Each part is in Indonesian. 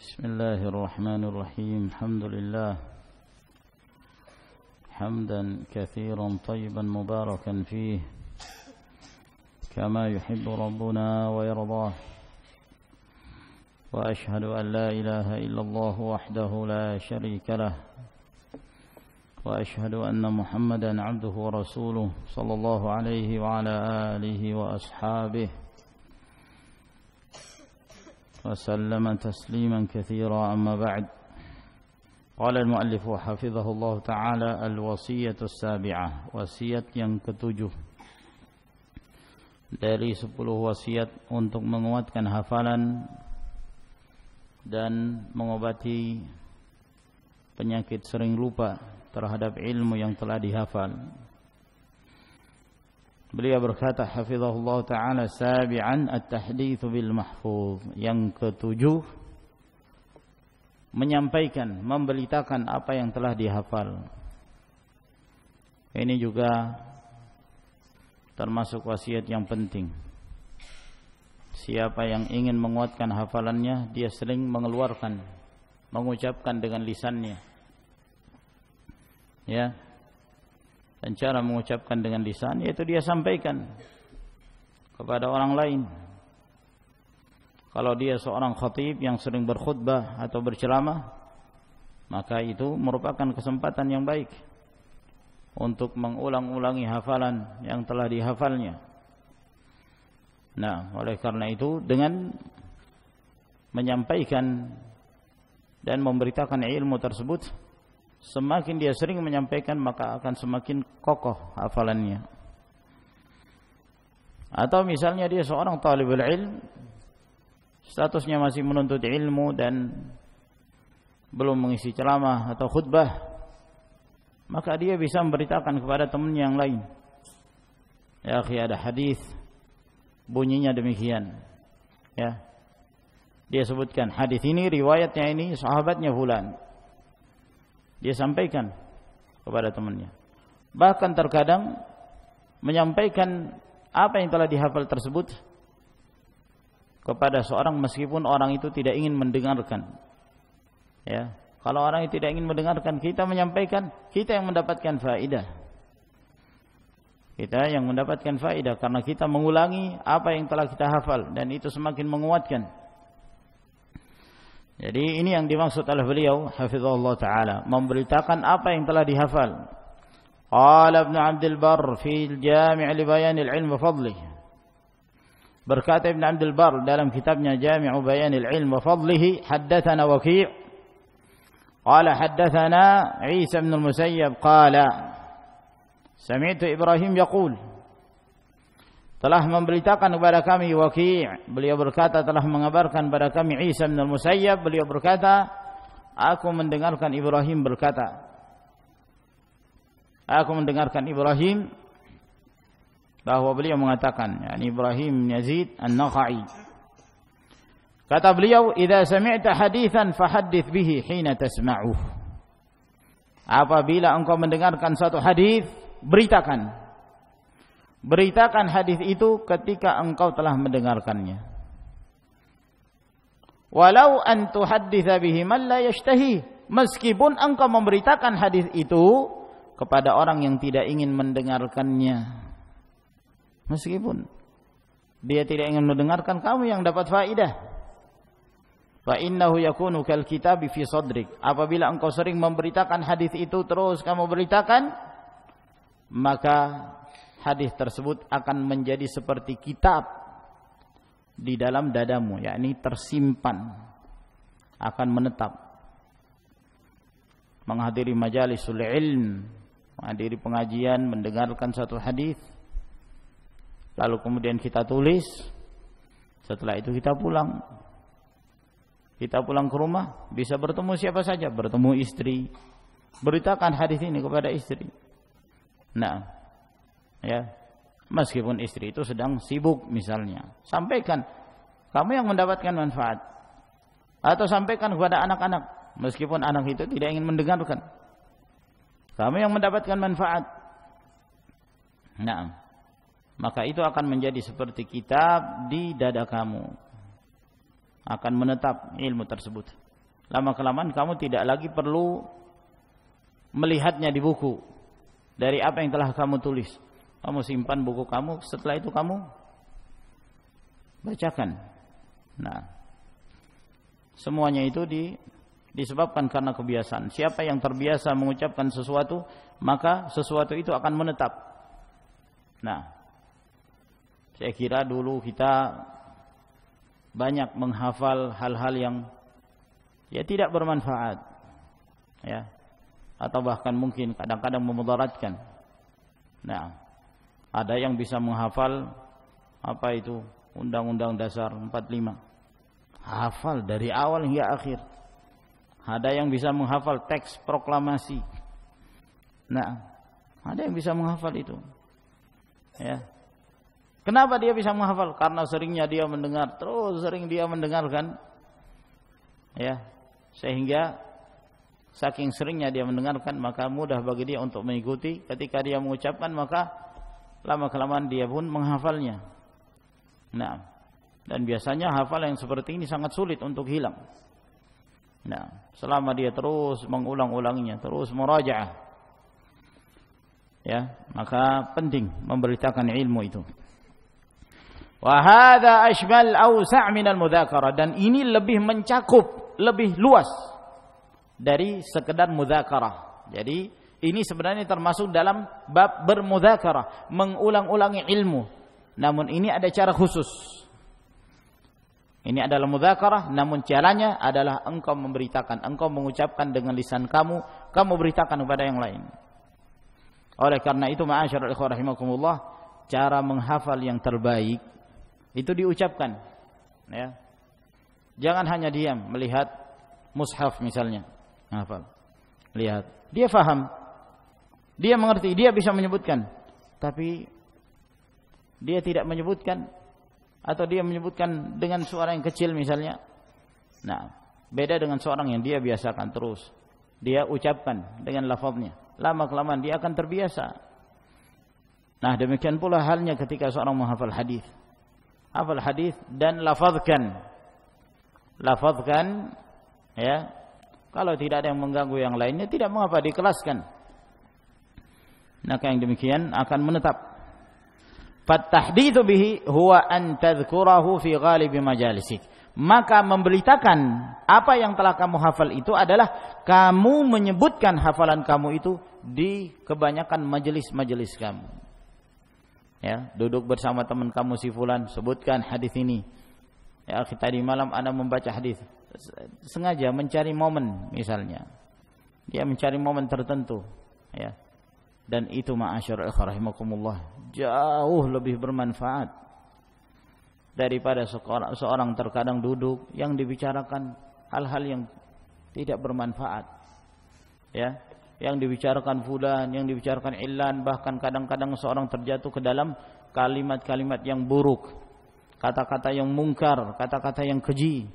بسم الله الرحمن الرحيم. الحمد لله حمدا كثيرا طيبا مباركا فيه كما يحب ربنا ويرضاه، وأشهد أن لا إله إلا الله وحده لا شريك له، وأشهد أن محمدا عبده ورسوله صلى الله عليه وعلى آله وأصحابه وسلم تسليما كثيرا. أما بعد، قال المؤلف حفظه الله تعالى: الوصية السابعة، wasiat yang ketujuh dari 10 wasiat untuk menguatkan hafalan dan mengobati penyakit sering lupa terhadap ilmu yang telah dihafal. Beliau berkata hafizahullah ta'ala, sabi'an at-tahditsu bil mahfuz, yang ketujuh menyampaikan, memberitakan apa yang telah dihafal. Ini juga termasuk wasiat yang penting. Siapa yang ingin menguatkan hafalannya, dia sering mengucapkan dengan lisannya, ya. Dan cara mengucapkan dengan lisan yaitu dia sampaikan kepada orang lain. Kalau dia seorang khatib yang sering berkhutbah atau berceramah, maka itu merupakan kesempatan yang baik untuk mengulang-ulangi hafalan yang telah dihafalnya. Nah, oleh karena itu dengan menyampaikan dan memberitakan ilmu tersebut, semakin dia sering menyampaikan, maka akan semakin kokoh hafalannya. Atau misalnya dia seorang talibul ilm, statusnya masih menuntut ilmu dan belum mengisi ceramah atau khutbah, maka dia bisa memberitakan kepada teman yang lain. Ya akhi, ada hadis bunyinya demikian. Ya. Dia sebutkan hadis ini, riwayatnya ini, sahabatnya fulan. Dia sampaikan kepada temannya. Bahkan terkadang menyampaikan apa yang telah dihafal tersebut kepada seorang meskipun orang itu tidak ingin mendengarkan. Ya, kalau orang itu tidak ingin mendengarkan, kita menyampaikan, kita yang mendapatkan faedah. Kita yang mendapatkan faedah karena kita mengulangi apa yang telah kita hafal, dan itu semakin menguatkan. Jadi ini yang dimaksud oleh beliau hafizahullah ta'ala, memberitakan apa yang telah dihafal. Qala Ibnu Abdul Barr fi al-Jami' li Bayan al-Ilm wa Fadlih. Berkata Ibnu Abdul Barr dalam kitabnya Jami' Bayan al-Ilm wa Fadlih, haddatsana Waki', qala haddatsana Isa bin al-Musayyab qala sami'tu Ibrahim yaqul, telah memberitakan kepada kami Waki', beliau berkata telah mengabarkan kepada kami Isa bin al-Musayyab, beliau berkata, aku mendengarkan Ibrahim berkata, aku mendengarkan Ibrahim bahwa beliau mengatakan, yakni Ibrahim Yazid An-Nakha'i, kata beliau, idza sami'ta haditsan fahaddits bihi hina tasma'uh, apabila engkau mendengarkan satu hadis, beritakan hadis itu ketika engkau telah mendengarkannya. Walau an tuhadditsa bihi man la yashtahi, meskipun engkau memberitakan hadis itu kepada orang yang tidak ingin mendengarkannya. Meskipun dia tidak ingin mendengarkan, kamu yang dapat faedah. Fa innahu yakunu kal kitabi fi sadrik, apabila engkau sering memberitakan hadis itu terus kamu beritakan, maka hadis tersebut akan menjadi seperti kitab di dalam dadamu, yakni tersimpan, akan menetap. Menghadiri majalisul ilm, menghadiri pengajian, mendengarkan satu hadis, lalu kemudian kita tulis, setelah itu kita pulang. Kita pulang ke rumah, bisa bertemu siapa saja, bertemu istri, beritakan hadis ini kepada istri. Nah, ya, meskipun istri itu sedang sibuk misalnya, sampaikan, kamu yang mendapatkan manfaat. Atau sampaikan kepada anak-anak, meskipun anak itu tidak ingin mendengarkan, kamu yang mendapatkan manfaat. Nah, maka itu akan menjadi seperti kitab di dada kamu, akan menetap ilmu tersebut. Lama-kelamaan kamu tidak lagi perlu melihatnya di buku. Dari apa yang telah kamu tulis. Kamu simpan buku kamu, setelah itu kamu bacakan. Nah, semuanya itu disebabkan karena kebiasaan. Siapa yang terbiasa mengucapkan sesuatu, maka sesuatu itu akan menetap. Nah, saya kira dulu kita banyak menghafal hal-hal yang tidak bermanfaat, ya, atau bahkan mungkin kadang-kadang memudaratkan. Nah, ada yang bisa menghafal apa itu Undang-Undang Dasar 45, hafal dari awal hingga akhir. Ada yang bisa menghafal teks proklamasi. Nah, ada yang bisa menghafal itu. Ya. Kenapa dia bisa menghafal? Karena seringnya dia mendengar, terus sering dia mendengarkan. Ya. Sehingga saking seringnya dia mendengarkan, maka mudah bagi dia untuk mengikuti. Ketika dia mengucapkan, maka lama-kelamaan dia pun menghafalnya. Nah, dan biasanya hafal yang seperti ini sangat sulit untuk hilang. Nah, selama dia terus mengulang-ulangnya, terus murajaah, ya, maka penting memberitakan ilmu itu. Wa hadza ashmal awsa' min al-mudzakarah, dan ini lebih mencakup, lebih luas dari sekedar mudzakarah. Jadi ini sebenarnya termasuk dalam bab bermudzakarah, mengulang-ulangi ilmu. Namun ini ada cara khusus. Ini adalah mudzakarah, namun caranya adalah engkau memberitakan, engkau mengucapkan dengan lisan kamu, kamu beritakan kepada yang lain. Oleh karena itu, ma'asyiral ikhwah rahimakumullah, cara menghafal yang terbaik itu diucapkan, ya. Jangan hanya diam melihat mushaf misalnya, hafal. Lihat, dia faham, dia mengerti, dia bisa menyebutkan, tapi dia tidak menyebutkan, atau dia menyebutkan dengan suara yang kecil misalnya. Nah, beda dengan seorang yang dia biasakan terus, dia ucapkan dengan lafaznya. Lama-kelamaan dia akan terbiasa. Nah, demikian pula halnya ketika seorang menghafal hadis. Hafal hadis dan lafazkan, ya. Kalau tidak ada yang mengganggu yang lainnya, tidak mengapa dikelaskan. Maka yang demikian akan menetap. Fattahditsu bihi huwa an tadhkurahu fi ghalibi majalisik. Maka memberitakan apa yang telah kamu hafal itu adalah kamu menyebutkan hafalan kamu itu di kebanyakan majelis-majelis kamu. Ya, duduk bersama teman kamu si fulan, sebutkan hadis ini. Ya, tadi malam Anda membaca hadis, sengaja mencari momen misalnya. Dia mencari momen tertentu, ya. Dan itu ma'asyiral ikhwah rahimakumullah jauh lebih bermanfaat daripada seorang terkadang duduk yang dibicarakan hal-hal yang tidak bermanfaat, ya, yang dibicarakan fulan, yang dibicarakan illan, bahkan kadang-kadang seorang terjatuh ke dalam kalimat-kalimat yang buruk, kata-kata yang mungkar, kata-kata yang keji.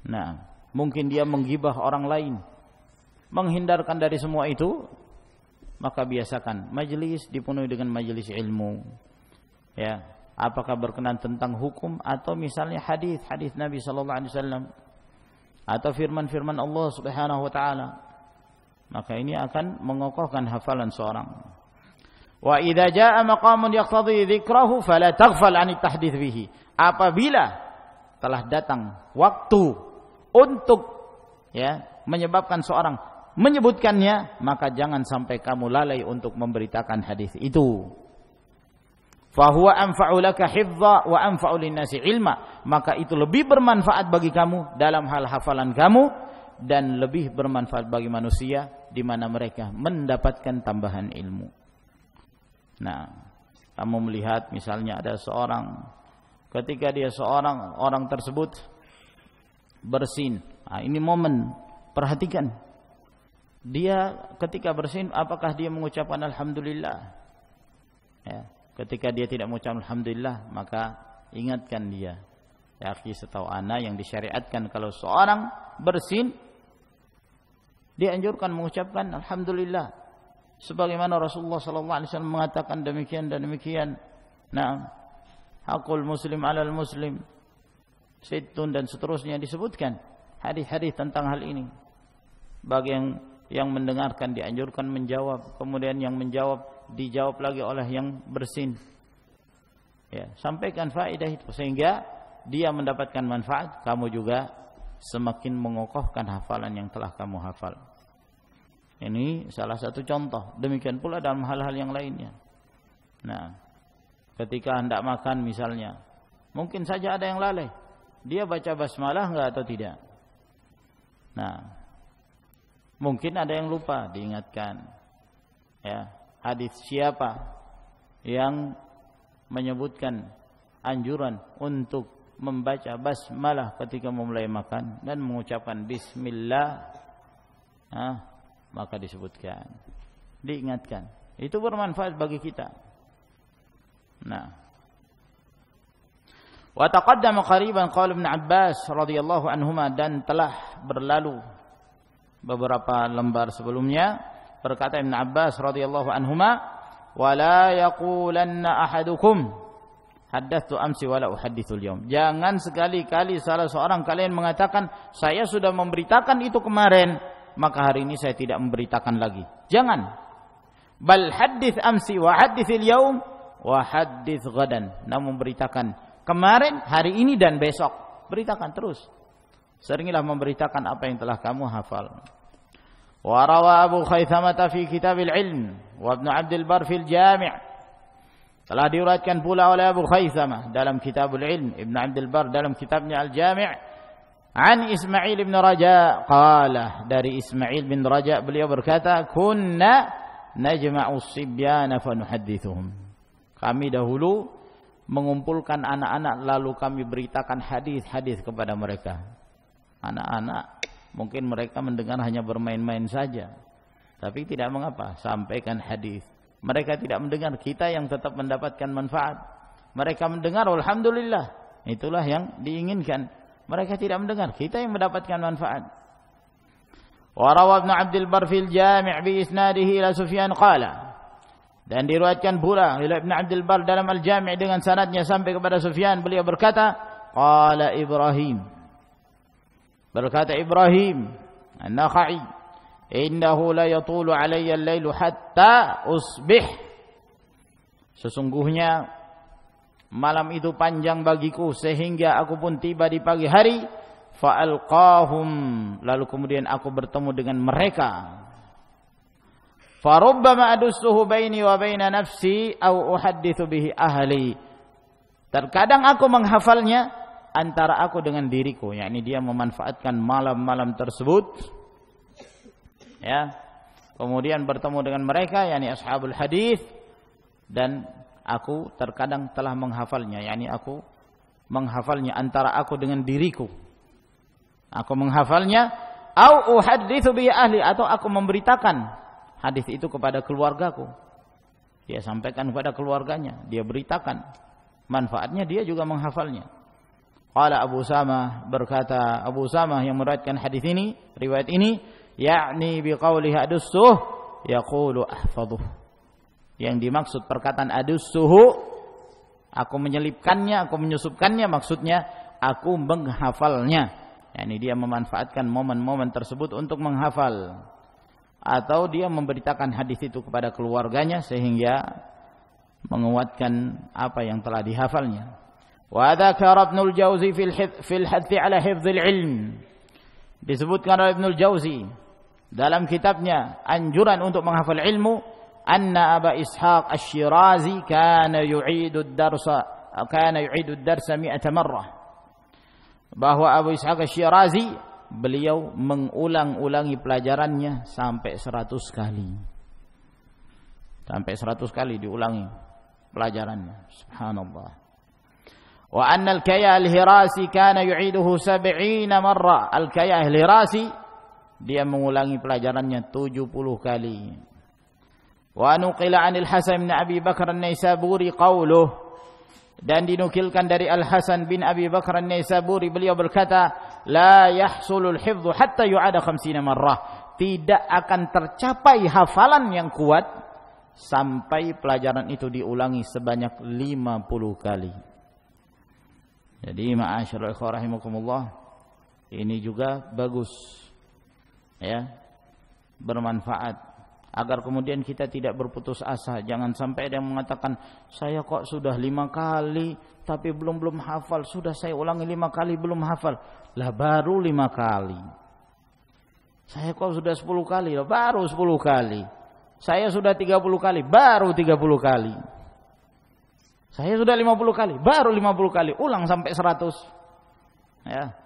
Nah, mungkin dia menggibah orang lain. Menghindarkan dari semua itu, maka biasakan majelis dipenuhi dengan majelis ilmu, ya. Apakah berkenan tentang hukum atau misalnya hadis Nabi sallallahu alaihi wasallam atau firman-firman Allah Subhanahu wa taala, maka ini akan mengokohkan hafalan seorang. Wa idza jaa maqamun yaqtadi dzikrahu fala taghfal 'an at-tahdits bihi. Apabila telah datang waktu untuk, ya, menyebabkan seorang menyebutkannya, maka jangan sampai kamu lalai untuk memberitakan hadis itu. Fahuwa anfa'u laka hifdha wa anfa'u lin-nasi ilma, maka itu lebih bermanfaat bagi kamu dalam hal hafalan kamu dan lebih bermanfaat bagi manusia di mana mereka mendapatkan tambahan ilmu. Nah, kamu melihat misalnya ada seorang, ketika dia orang tersebut bersin. Nah, ini momen, perhatikan. Dia ketika bersin, apakah dia mengucapkan alhamdulillah? Ya. Ketika dia tidak mengucapkan alhamdulillah, maka ingatkan dia. Ya akhi, setahu ana yang disyariatkan kalau seorang bersin, dia anjurkan mengucapkan alhamdulillah. Sebagaimana Rasulullah sallallahu alaihi wasallam mengatakan demikian dan demikian. Nah, hakul muslim alal muslim, sittun dan seterusnya disebutkan. hadis-hadis tentang hal ini. Bagi yang mendengarkan dianjurkan menjawab, kemudian yang menjawab dijawab lagi oleh yang bersin. Ya, sampaikan faedah itu sehingga dia mendapatkan manfaat, kamu juga semakin mengokohkan hafalan yang telah kamu hafal. Ini salah satu contoh. Demikian pula dalam hal-hal yang lainnya. Nah, ketika hendak makan misalnya, mungkin saja ada yang lalai. Dia baca basmalah enggak atau tidak? Nah, mungkin ada yang lupa, diingatkan. Ya, hadis siapa yang menyebutkan anjuran untuk membaca basmalah ketika memulai makan dan mengucapkan bismillah, maka disebutkan, diingatkan. Itu bermanfaat bagi kita. Nah, wa taqaddama qariban qala Ibnu Abbas radhiyallahu anhuma, dan telah berlalu beberapa lembar sebelumnya berkata Ibnu Abbas radhiyallahu anhuma, wala yaqulanna ahadukum haddatsu amsi wala uhadditsul yaum. Jangan sekali-kali salah seorang kalian mengatakan saya sudah memberitakan itu kemarin, maka hari ini saya tidak memberitakan lagi. Jangan. Bal haddits amsi wa hadditsil yaum wa haddits ghadan. Namun memberitakan kemarin, hari ini dan besok. Beritakan terus. Seringilah memberitakan apa yang telah kamu hafal. Wa rawa Abu Khaythamah fi Kitabil Ilm wa Ibnu Abdul Bar fil Jami'. Telah diriwayatkan pula oleh Abu Khaythamah dalam Kitabul Ilm, Ibnu Abdul Bar dalam kitabnya Al Jami', an Ismail bin Raja qala, dari Ismail bin Raja beliau berkata, kunna najma'u sibyana fa nuhaddithuhum. Kami dahulu mengumpulkan anak-anak lalu kami beritakan hadis-hadis kepada mereka. Anak-anak mungkin mereka mendengar hanya bermain-main saja, tapi tidak mengapa, sampaikan hadis. Mereka tidak mendengar, kita yang tetap mendapatkan manfaat. Mereka mendengar, alhamdulillah, itulah yang diinginkan. Mereka tidak mendengar, kita yang mendapatkan manfaat. Wa rawa Ibnu Abdul Bar fil Jami' bi isnadihi ila Sufyan qala, dan diriwayatkan pula oleh Ibnu Abdul Bar dalam Al Jami' dengan sanadnya sampai kepada Sufyan, beliau berkata, qala Ibrahim, berkata Ibrahim An-Nakha'i, innahu la yatulu alayya al-lailu hatta usbih. Sesungguhnya malam itu panjang bagiku sehingga aku pun tiba di pagi hari. Fa'alqahum, lalu kemudian aku bertemu dengan mereka. Farubbama adussuhu baini wa baina nafsi au uhadditsu bihi ahli. Terkadang aku menghafalnya antara aku dengan diriku, yakni dia memanfaatkan malam-malam tersebut, ya, kemudian bertemu dengan mereka, yakni ashabul hadis, dan aku terkadang telah menghafalnya, yakni aku menghafalnya antara aku dengan diriku. Aku menghafalnya, au uhadditsu bi ahli, atau aku memberitakan hadis itu kepada keluargaku. Dia sampaikan kepada keluarganya, dia beritakan manfaatnya, dia juga menghafalnya. Qala Abu Samah, berkata Abu Samah yang meriwayatkan hadis ini, riwayat ini, yakni biqaulihi adussuh yaqulu ahfadhuh. Yang dimaksud perkataan adussuhu, aku menyelipkannya, aku menyusupkannya, maksudnya aku menghafalnya. Yani dia memanfaatkan momen-momen tersebut untuk menghafal, atau dia memberitakan hadis itu kepada keluarganya sehingga menguatkan apa yang telah dihafalnya. Wa dzakara Ibnu al-Jauzi fil hadd 'ala hifdzil ilm. Disebutkan oleh Ibnu al-Jauzi dalam kitabnya anjuran untuk menghafal ilmu, anna Aba Ishaq Asy-Syirazi kana yu'idu ad-darsa 100 marrah. Bahwa Abu Ishaq Asy-Syirazi beliau mengulang-ulangi pelajarannya sampai 100 kali. Sampai 100 kali diulangi pelajarannya. Subhanallah. Wa anna al-Kaya al-Hirasi kana yu'iduhu 70 marrah. Al-Kaya al-Hirasi dia mengulangi pelajarannya 70 kali. Wa nuqila 'anil Hasan bin Abi Bakar an-Naisaburi qauluhu, dan dinukilkan dari Al-Hasan bin Abi Bakar an-Naisaburi, beliau berkata, la yahsulul hifdhu hatta yu'ada 50 marrah. Tidak akan tercapai hafalan yang kuat sampai pelajaran itu diulangi sebanyak 50 kali. Jadi ma'asyiral ikhwah rahimakumullah, Ini juga bagus, ya, bermanfaat, agar kemudian kita tidak berputus asa. Jangan sampai ada yang mengatakan, saya kok sudah 5 kali tapi belum hafal, sudah saya ulangi 5 kali belum hafal. Lah baru 5 kali. Saya kok sudah 10 kali, lah baru 10 kali. Saya sudah 30 kali, baru 30 kali. Saya sudah 50 kali, baru 50 kali. Ulang sampai 100. Ya.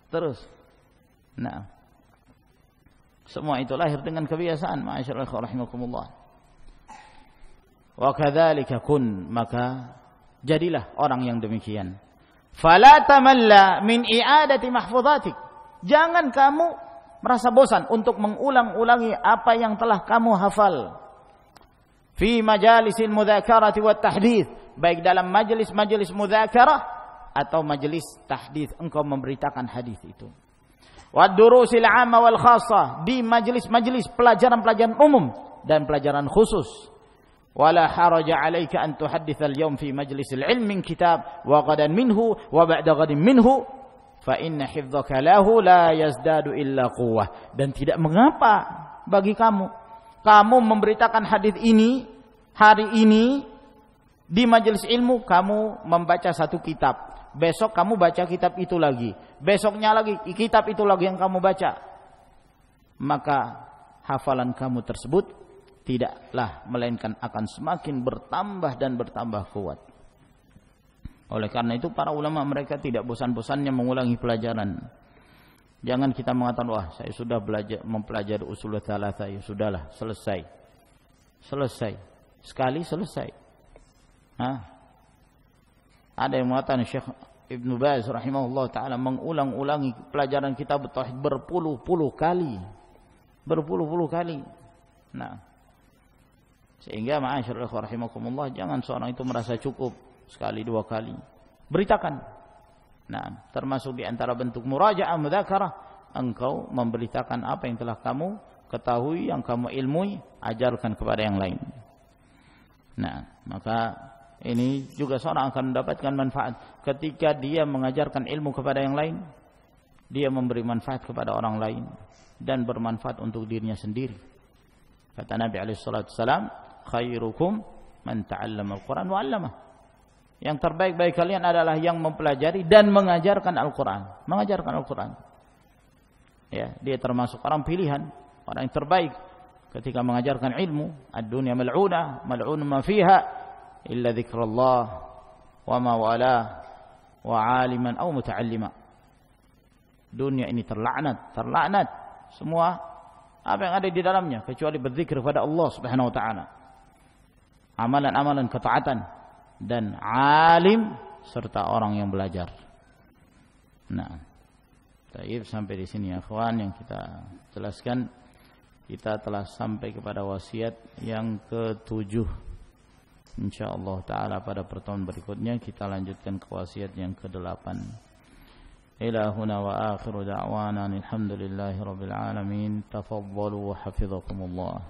Terus. Nah. Semua itu lahir dengan kebiasaan, ma'asyiral ikhwah rahimakumullah. Wa kadzalika kun, maka jadilah orang yang demikian. Fala tamalla min i'adati mahfudhatik. Jangan kamu merasa bosan untuk mengulang-ulangi apa yang telah kamu hafal. Fi majalisil mudzakarati wat tahdits, baik dalam majelis-majelis mudzakarah atau majelis tahdits, engkau memberitakan hadis itu. Wad durusil 'amma wal khassah, di majelis-majelis pelajaran-pelajaran umum dan pelajaran khusus. Wala haraja 'alaika an tuhaddits al-yawm fi majlisil 'ilm min kitab wa ghadan minhu wa ba'da ghadin minhu fa inna hifdzaka lahu la yazdadu illa quwwah. Dan tidak mengapa bagi kamu memberitakan hadis ini hari ini di majelis ilmu, kamu membaca satu kitab. Besok kamu baca kitab itu lagi. Besoknya lagi kitab itu lagi yang kamu baca. Maka hafalan kamu tersebut tidaklah melainkan akan semakin bertambah dan bertambah kuat. Oleh karena itu para ulama mereka tidak bosan-bosannya mengulangi pelajaran. Jangan kita mengatakan, wah saya sudah mempelajari usul tsalatsa, ya sudahlah, selesai. Sekali selesai. Ada yang mengatakan Syekh Ibnu Baz rahimahullah ta'ala mengulang-ulangi pelajaran kitab tauhid berpuluh-puluh kali. Nah, sehingga ma'asyiral ikhwah rahimakumullah, jangan seorang itu merasa cukup sekali 2 kali. Beritakan. Nah, termasuk di antara bentuk murajaah mudzakarah, engkau memberitakan apa yang telah kamu ketahui, yang kamu ilmui, ajarkan kepada yang lain. Nah, maka ini juga seorang akan mendapatkan manfaat ketika dia mengajarkan ilmu kepada yang lain. Dia memberi manfaat kepada orang lain dan bermanfaat untuk dirinya sendiri. Kata Nabi alaihi salatu wasallam, khairukum man ta'allama al-Qur'an wa 'allamah. Yang terbaik bagi kalian adalah yang mempelajari dan mengajarkan Al-Qur'an. Mengajarkan Al-Qur'an. Ya, dia termasuk orang pilihan, orang yang terbaik ketika mengajarkan ilmu. Ad-dunya mal'unah, mal'un ma fiha illa dzikrullah wa ma wala wa 'aliman aw muta'allima. Dunia ini terlaknat semua apa yang ada di dalamnya kecuali berzikir kepada Allah Subhanahu wa taala. Amalan-amalan ketaatan dan alim serta orang yang belajar. Nah, baik, sampai di sini ya ikhwan yang kita jelaskan. Kita telah sampai kepada wasiat yang ke-7. Insyaallah taala pada pertemuan berikutnya kita lanjutkan ke wasiat yang ke-8. Ila huna wa akhiru da'wana alhamdulillahi rabbil alamin. Tafaddalu wa hafizakumullah.